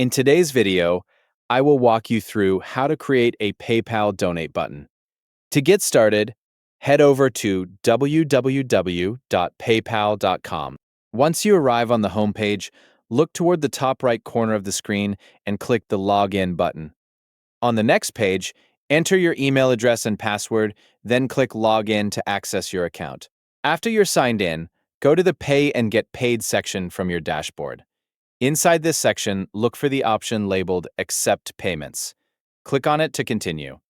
In today's video, I will walk you through how to create a PayPal donate button. To get started, head over to www.paypal.com. Once you arrive on the homepage, look toward the top right corner of the screen and click the Login button. On the next page, enter your email address and password, then click Login to access your account. After you're signed in, go to the Pay and Get Paid section from your dashboard. Inside this section, look for the option labeled Accept Payments. Click on it to continue.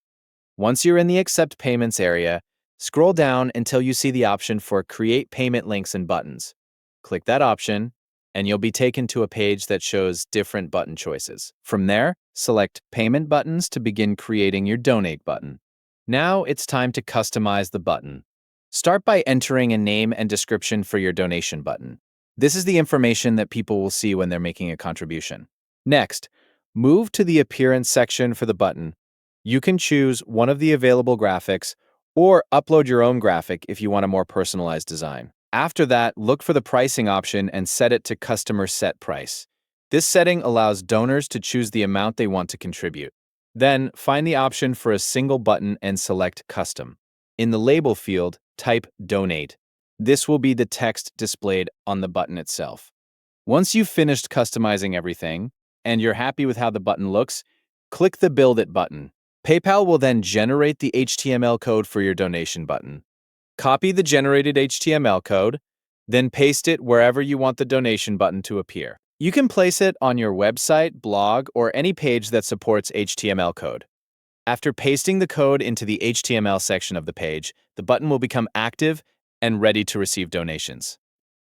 Once you're in the Accept Payments area, scroll down until you see the option for Create Payment Links and Buttons. Click that option, and you'll be taken to a page that shows different button choices. From there, select Payment Buttons to begin creating your Donate button. Now it's time to customize the button. Start by entering a name and description for your donation button. This is the information that people will see when they're making a contribution. Next, move to the Appearance section for the button. You can choose one of the available graphics or upload your own graphic if you want a more personalized design. After that, look for the pricing option and set it to Customer Set Price. This setting allows donors to choose the amount they want to contribute. Then, find the option for a single button and select Custom. In the Label field, type Donate. This will be the text displayed on the button itself. Once you've finished customizing everything, and you're happy with how the button looks, click the Build It button. PayPal will then generate the HTML code for your donation button. Copy the generated HTML code, then paste it wherever you want the donation button to appear. You can place it on your website, blog, or any page that supports HTML code. After pasting the code into the HTML section of the page, the button will become active and ready to receive donations.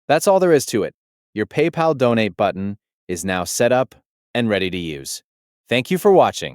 That's all there is to it. Your PayPal Donate button is now set up and ready to use. Thank you for watching.